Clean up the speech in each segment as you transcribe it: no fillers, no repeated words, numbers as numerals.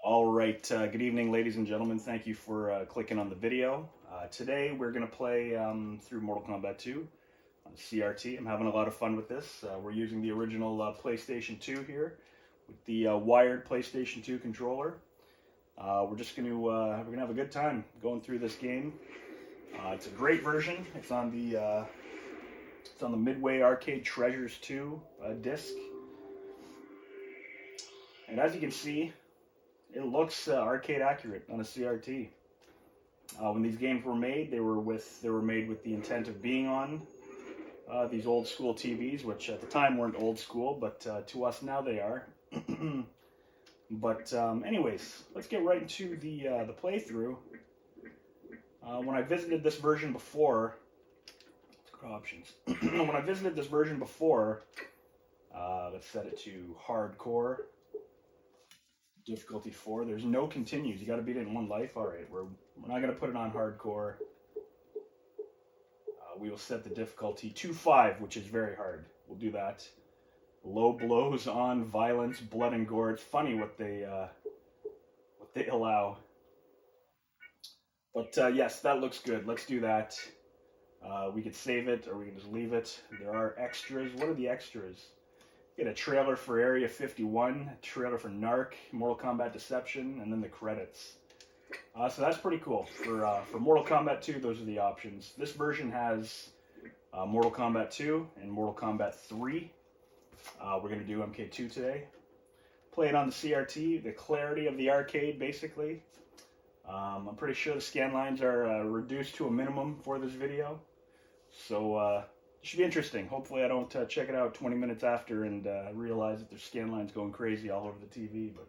All right, good evening, ladies and gentlemen. Thank you for clicking on the video. Today we're going to play through Mortal Kombat 2 on CRT. I'm having a lot of fun with this. We're using the original PlayStation 2 here with the wired PlayStation 2 controller. We're gonna have a good time going through this game. It's a great version. It's on the Midway Arcade Treasures 2 disc, and as you can see, it looks arcade accurate on a CRT. When these games were made, they were made with the intent of being on these old school TVs, which at the time weren't old school, but to us now they are. But anyways, let's get right into the playthrough. When I visited this version before, options. When I visited this version before, let's set it to hardcore. Difficulty 4. There's no continues. You got to beat it in one life. All right, we're not going to put it on hardcore. We will set the difficulty to 5, which is very hard. We'll do that. Low blows on violence, blood and gore. It's funny what they allow. But yes, that looks good. Let's do that. We could save it, or we can just leave it. There are extras. What are the extras? Get a trailer for Area 51, a trailer for Narc, Mortal Kombat Deception, and then the credits. So that's pretty cool. For Mortal Kombat 2, those are the options. This version has Mortal Kombat 2 and Mortal Kombat 3. We're going to do MK2 today. Play it on the CRT, the clarity of the arcade, basically. I'm pretty sure the scan lines are reduced to a minimum for this video. So, it should be interesting. Hopefully I don't check it out 20 minutes after and realize that there's scan lines going crazy all over the TV. But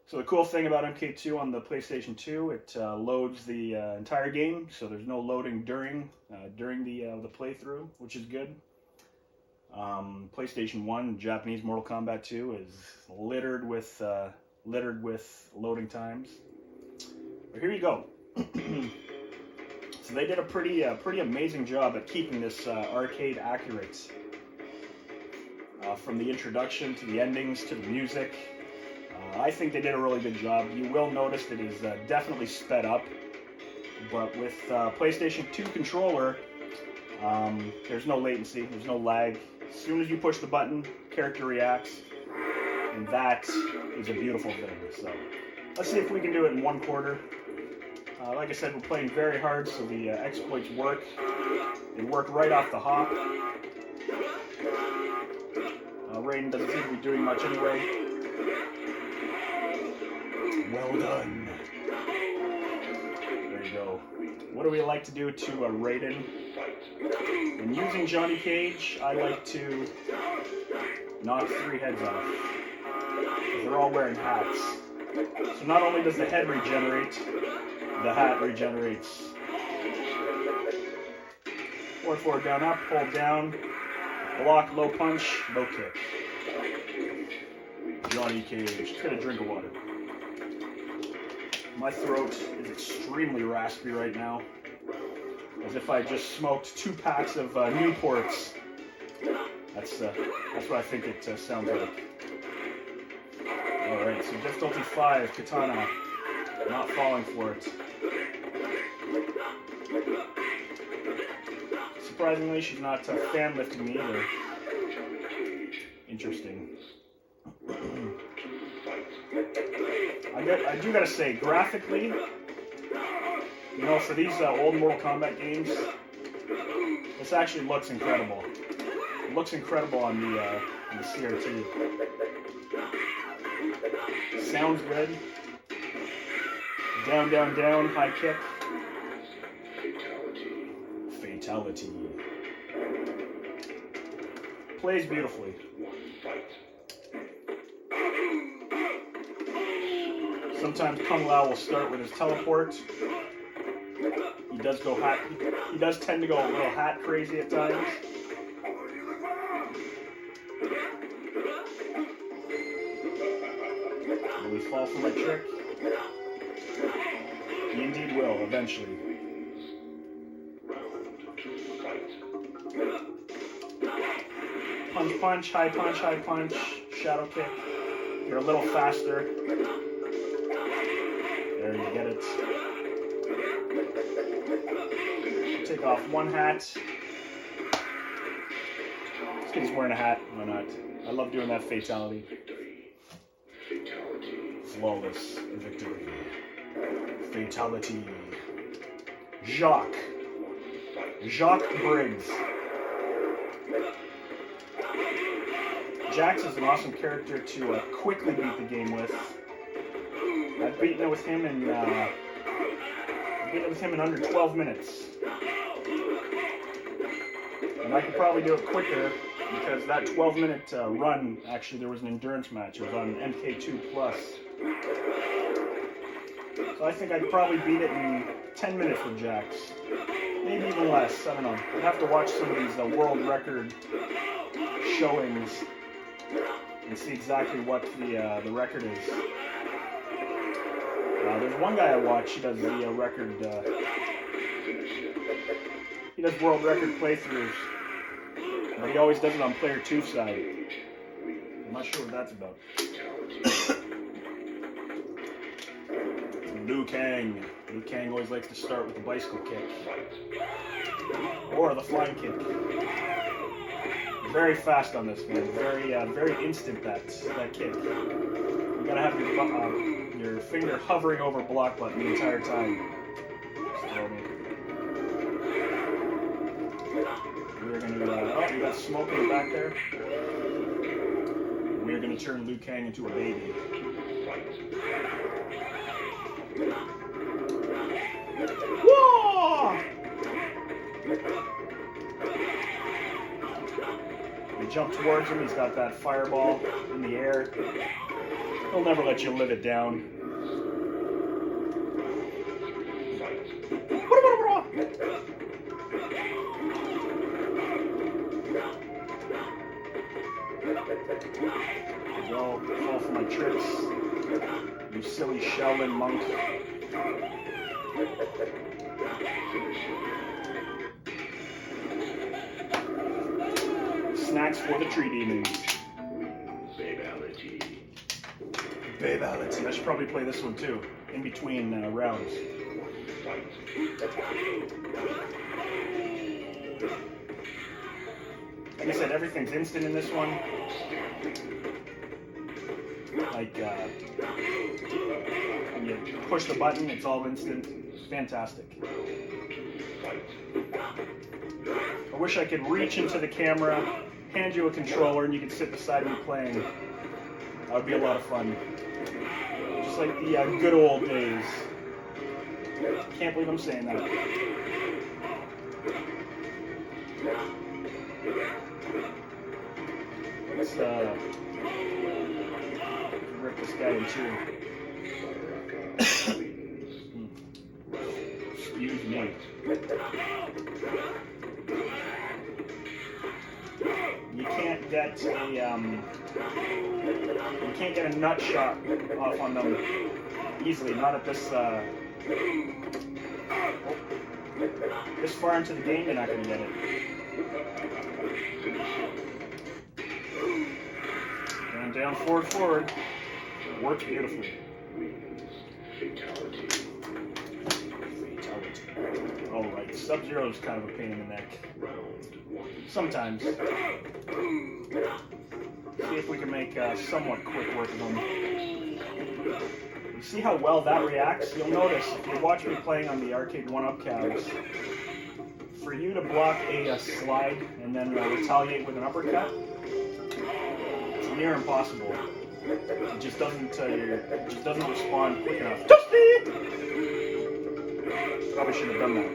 so the cool thing about MK2 on the PlayStation 2, it loads the entire game, so there's no loading during the playthrough, which is good. PlayStation 1, Japanese Mortal Kombat 2 is littered with loading times. But here you go. So they did a pretty amazing job at keeping this arcade accurate. From the introduction to the endings to the music. I think they did a really good job. You will notice that it is definitely sped up. But with PlayStation 2 controller, there's no latency, there's no lag. As soon as you push the button, character reacts. And that is a beautiful thing. So let's see if we can do it in 1/4. Like I said, we're playing very hard, so the exploits work. They work right off the hop. Raiden doesn't seem to be doing much anyway. Well done. There you go. What do we like to do to Raiden? When using Johnny Cage, I like to knock 3 heads off. They're all wearing hats. So not only does the head regenerate, the hat regenerates. Forward, down, up, hold down, block, low punch, low kick. Johnny Cage. Just get a drink of water. My throat is extremely raspy right now, as if I just smoked 2 packs of Newports. That's what I think it sounds like. All right, so difficulty 5, Katana, not falling for it. Surprisingly, she's not fan lifting me either. Interesting. I do gotta say, graphically, you know, for these old Mortal Kombat games, this actually looks incredible. It looks incredible on the CRT. Sounds good. Down, down, down, high kick. Fatality. Plays beautifully. Sometimes Kung Lao will start with his teleport. He does tend to go a little hat crazy at times. Will he fall for my trick? He indeed will, eventually. Punch, punch, high punch, shadow kick. You're a little faster. Take off one hat. This kid's wearing a hat. Why not? I love doing that fatality. Flawless victory. Fatality. Jacques Briggs. Jax is an awesome character to quickly beat the game with. I've beaten it with him in under 12 minutes. And I could probably do it quicker because that 12-minute run, actually there was an endurance match. It was on MK2+. So I think I'd probably beat it in 10 minutes with Jax. Maybe even less, I don't know. I'd have to watch some of these world record showings and see exactly what the record is. There's one guy I watch, he does the record, he does world record playthroughs, but he always does it on player 2 side. I'm not sure what that's about. Liu Kang. Liu Kang always likes to start with the bicycle kick. Or the flying kick. Very fast on this, man. Very instant, that kick. You gotta have your finger hovering over block button the entire time. We're gonna, oh, you got smoke in the back there. We're gonna turn Liu Kang into a baby. Whoa! We jump towards him, he's got that fireball in the air. He'll never let you live it down. There we go, fall for my tricks. You silly Shaolin monk. Snacks for the tree demons. Babality. I should probably play this one too, in between rounds. Like I said, everything's instant in this one. Like, when you push the button, it's all instant. It's fantastic. I wish I could reach into the camera, hand you a controller, and you could sit beside me playing. That would be a lot of fun. Just like the good old days. Can't believe I'm saying that. Let's rip this guy in two. Excuse me. You can't get a nut shot off on them easily. Not at this this far into the game. You're not going to get it. And down, forward. Works beautifully. Fatality. Alright, Sub-Zero is kind of a pain in the neck. Sometimes. See if we can make somewhat quick work of them. You see how well that reacts? You'll notice, if you watch me playing on the Arcade 1-Up cabs, for you to block a slide and then retaliate with an uppercut, it's near impossible. It just doesn't respond quick enough. Toasty! Probably should have done that.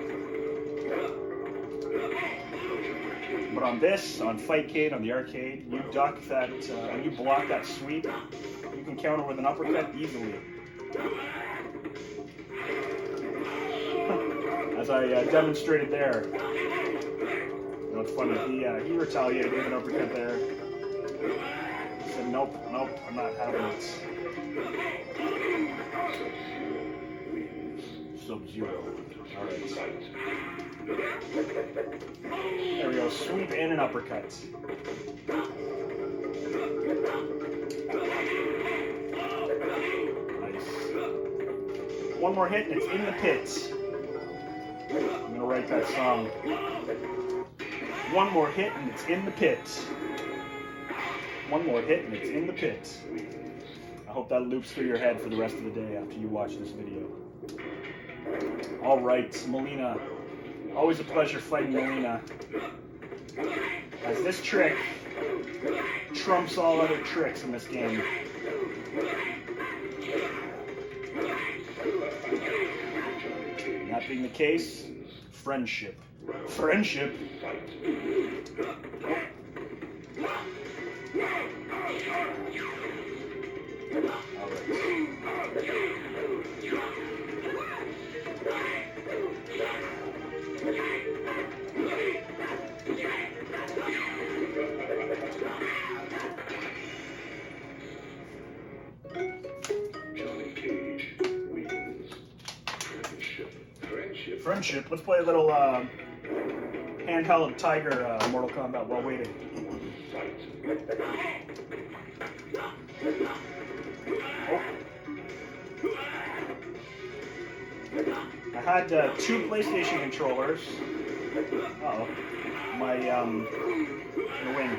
But on this, on Fightcade, on the arcade, you duck that, and you block that sweep, you can counter with an uppercut easily. As I demonstrated there. You know, it's funny, he retaliated with an uppercut there. He said, nope, I'm not having it. Sub-Zero. Alright. There we go, sweep and an uppercut. Nice. One more hit and it's in the pit. I'm gonna write that song. One more hit and it's in the pit. One more hit and it's in the pit. I hope that loops through your head for the rest of the day after you watch this video. Alright, Molina. Always a pleasure fighting Molina. As this trick trumps all other tricks in this game. That being the case, friendship. Friendship? Friendship. Let's play a little handheld Tiger Mortal Kombat while waiting. Oh. I had 2 PlayStation controllers. Uh-oh. My wing.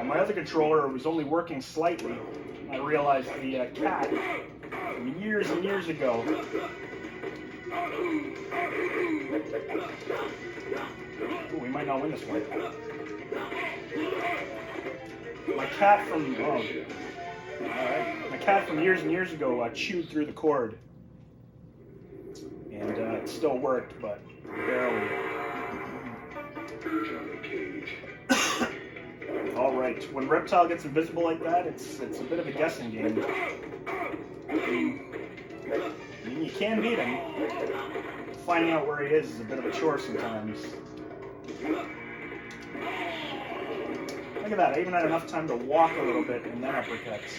My other controller was only working slightly. I realized the cat from years and years ago. Ooh, we might not win this one. My cat from my cat from years and years ago chewed through the cord, and it still worked, but barely. All right, when Reptile gets invisible like that, it's a bit of a guessing game. I mean, you can beat him. Finding out where he is a bit of a chore sometimes. Look at that, I even had enough time to walk a little bit and then uppercuts.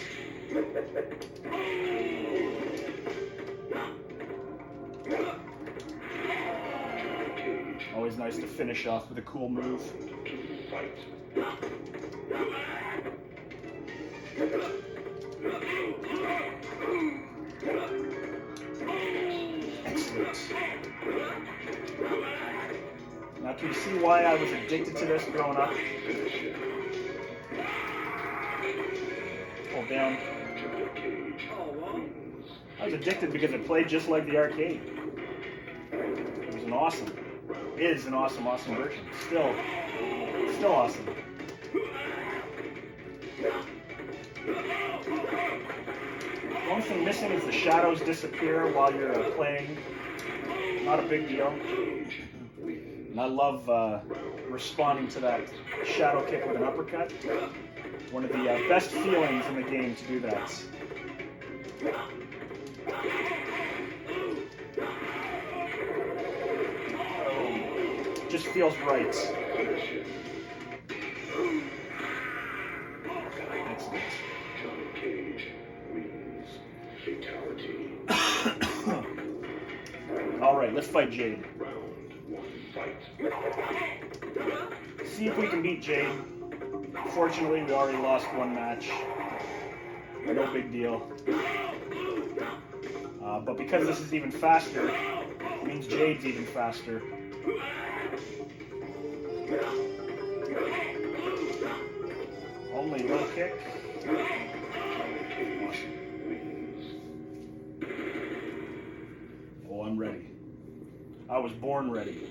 Always nice to finish off with a cool move. Excellent. Now can you see why I was addicted to this growing up? Hold down. I was addicted because it played just like the arcade. It was an awesome. It is an awesome version. Still awesome. The only thing missing is the shadows disappear while you're playing. Not a big deal. And I love responding to that shadow kick with an uppercut. One of the best feelings in the game to do that. Just feels right. Excellent. All right, let's fight Jade. See if we can beat Jade. Fortunately, we already lost one match. No big deal. But because this is even faster, it means Jade's even faster. Only low kick. Oh, I'm ready. I was born ready.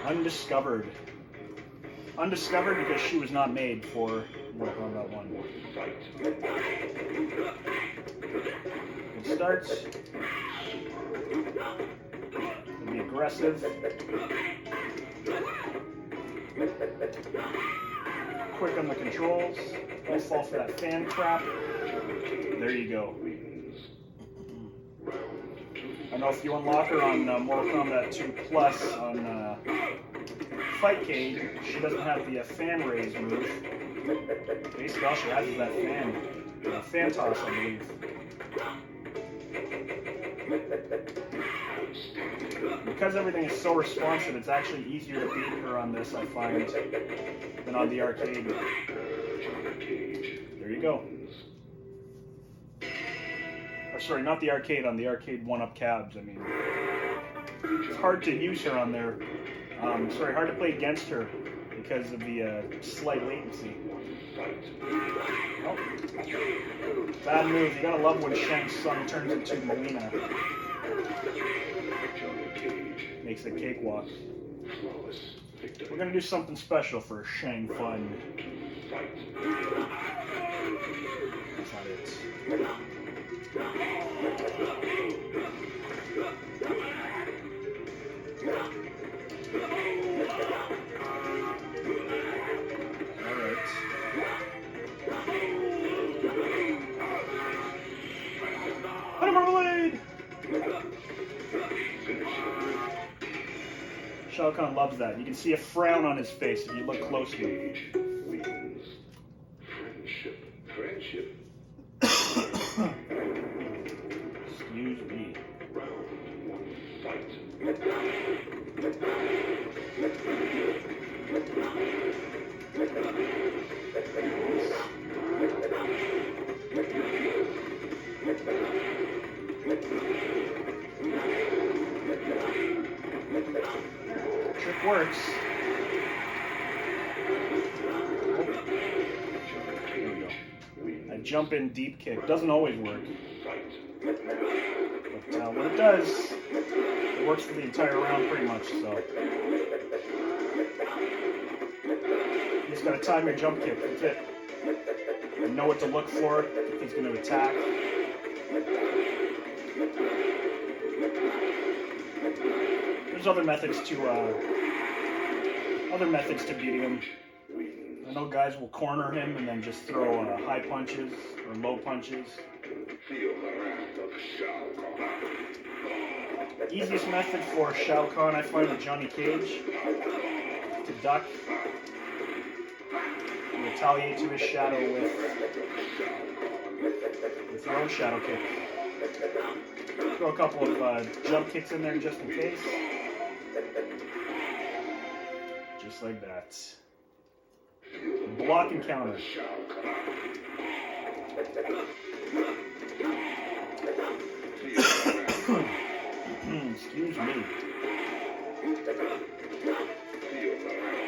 Undiscovered. Undiscovered because she was not made for Mortal Kombat 1. Good starts. Be aggressive. Quick on the controls. Don't fall for that fan trap. There you go. I know if you unlock her on Mortal Kombat 2 Plus on Fightcade, she doesn't have the fan raise move. Basically, all she has is that fan toss, I believe. because everything is so responsive, it's actually easier to beat her on this, I find, than on the arcade. There you go. Or sorry, not the arcade, on the arcade 1-up cabs, I mean. It's hard to use her on there. Sorry, hard to play against her because of the slight latency. Oh. Bad move. You gotta love when Shang's son turns into Melina. Makes a cakewalk. We're gonna do something special for Shang Fun. That's not it. Alright. Blade! Shao Kahn loves that. You can see a frown on his face if you look closely. Friendship. Excuse me. Trick works. There we go. A jump in deep kick doesn't always work. But when it does, it works for the entire round pretty much, so. You just gotta time your jump kick, that's it. And know what to look for if he's gonna attack. There's other methods to beating him. I know guys will corner him and then just throw high punches or low punches. Easiest method for Shao Kahn, I find, with Johnny Cage, to duck and retaliate to his shadow with your own shadow kick. Throw a couple of jump kicks in there just in case. Just like that. Block and counter. Excuse me.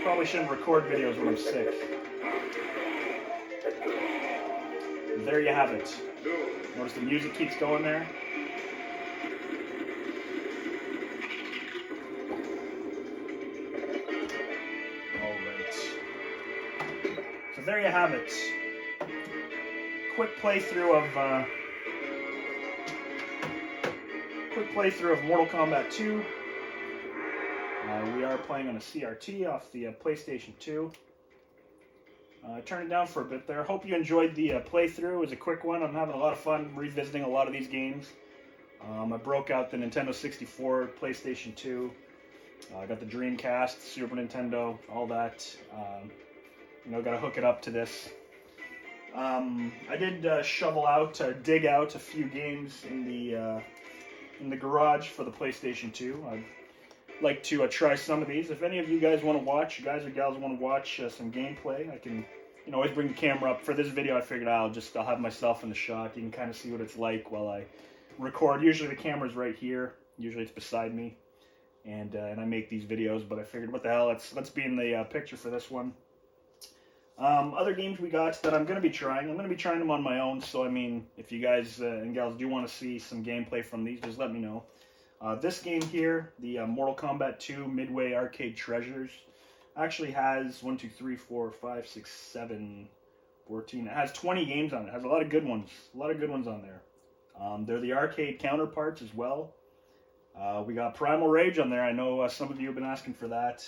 Probably shouldn't record videos when I'm sick. There you have it. Notice the music keeps going there. So there you have it. Quick playthrough of Mortal Kombat 2. We are playing on a CRT off the PlayStation 2. Turn it down for a bit there. Hope you enjoyed the playthrough. It was a quick one. I'm having a lot of fun revisiting a lot of these games. I broke out the Nintendo 64, PlayStation 2. I got the Dreamcast, Super Nintendo, all that. Got to hook it up to this. I did dig out a few games in the garage for the PlayStation 2. I'd like to try some of these. If any of you guys want to watch, guys or gals want to watch some gameplay, I can always bring the camera up. For this video, I figured I'll have myself in the shot. You can kind of see what it's like while I record. Usually the camera's right here. Usually it's beside me, and I make these videos. But I figured, what the hell? Let's be in the picture for this one. Other games we got that I'm going to be trying. I'm going to be trying them on my own, so I mean, if you guys and gals do want to see some gameplay from these, just let me know. This game here, the Mortal Kombat 2 Midway Arcade Treasures, actually has 1, 2, 3, 4, 5, 6, 7, 14. It has 20 games on it. It has a lot of good ones. A lot of good ones on there. They're the arcade counterparts as well. We got Primal Rage on there. I know some of you have been asking for that.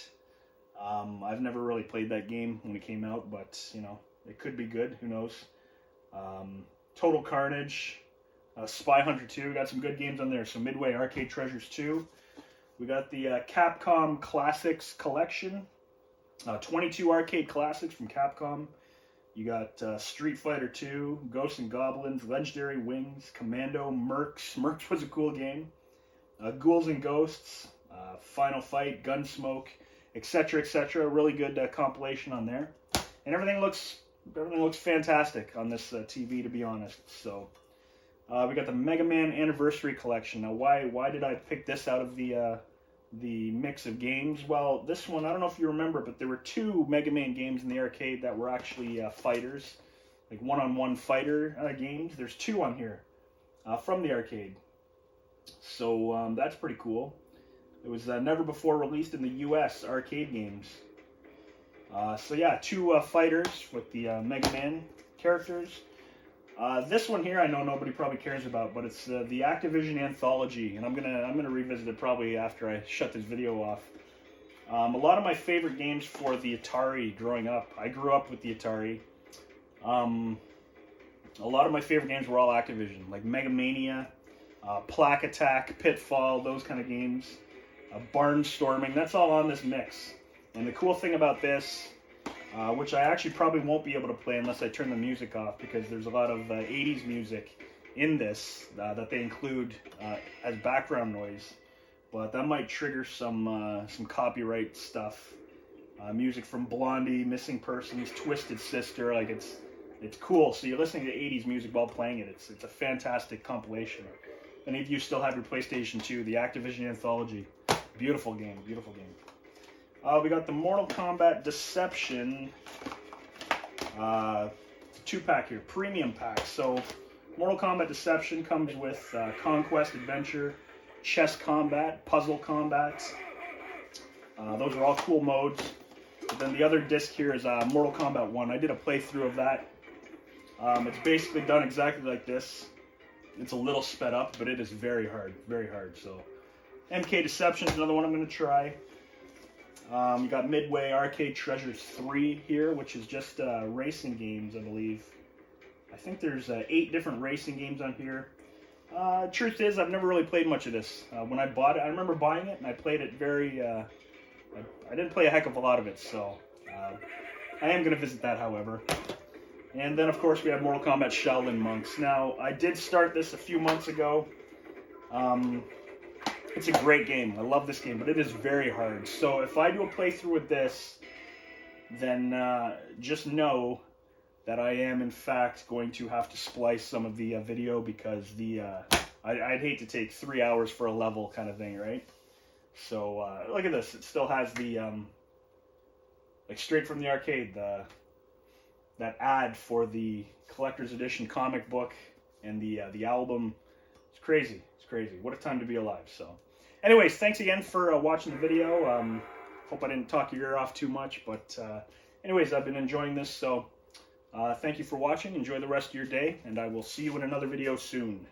I've never really played that game when it came out, but, it could be good. Who knows? Total Carnage, Spy Hunter 2. We got some good games on there. So Midway Arcade Treasures 2. We got the Capcom Classics Collection. 22 arcade classics from Capcom. You got Street Fighter 2, Ghosts and Goblins, Legendary Wings, Commando, Mercs. Mercs was a cool game. Ghouls and Ghosts. Final Fight, Gunsmoke, etc., etc. Really good compilation on there, and everything looks fantastic on this TV, to be honest. So we got the Mega Man Anniversary Collection. Now, why did I pick this out of the mix of games? Well, this one, I don't know if you remember, but there were 2 Mega Man games in the arcade that were actually fighters, like one-on-one fighter games. There's 2 on here from the arcade. So that's pretty cool. It was never before released in the US arcade games. So yeah, 2 fighters with the Mega Man characters. This one here, I know nobody probably cares about, but it's the Activision Anthology, and I'm gonna revisit it probably after I shut this video off. A lot of my favorite games for the Atari growing up. I grew up with the Atari. A lot of my favorite games were all Activision, like Mega Mania, Plaque Attack, Pitfall, those kind of games. Barnstorming, that's all on this mix. And the cool thing about this, which I actually probably won't be able to play unless I turn the music off, because there's a lot of 80s music in this that they include as background noise. But that might trigger some copyright stuff. Music from Blondie, Missing Persons, Twisted Sister, like it's cool. So you're listening to 80s music while playing it. It's a fantastic compilation. If any of you still have your PlayStation 2, the Activision Anthology, beautiful game, beautiful game. We got the Mortal Kombat Deception 2-pack here, premium pack. So Mortal Kombat Deception comes with Conquest Adventure, Chess Combat, Puzzle Combat. Those are all cool modes. But then the other disc here is Mortal Kombat 1. I did a playthrough of that. It's basically done exactly like this. It's a little sped up, but it is very hard, very hard. So MK Deception is another one I'm going to try. You got Midway Arcade Treasures 3 here, which is just racing games, I believe. I think there's 8 different racing games on here. Truth is, I've never really played much of this. When I bought it, I remember buying it, and I played it very... I didn't play a heck of a lot of it, so... I am going to visit that, however. And then, of course, we have Mortal Kombat Shaolin Monks. Now, I did start this a few months ago. It's a great game. I love this game, but it is very hard. So if I do a playthrough with this, then just know that I am, in fact, going to have to splice some of the video, because I'd hate to take 3 hours for a level kind of thing, right? So look at this. It still has the, like straight from the arcade, that ad for the collector's edition comic book and the album. It's crazy. It's crazy. What a time to be alive. So anyways, thanks again for watching the video. Hope I didn't talk your ear off too much, but anyways, I've been enjoying this, so thank you for watching. Enjoy the rest of your day, and I will see you in another video soon.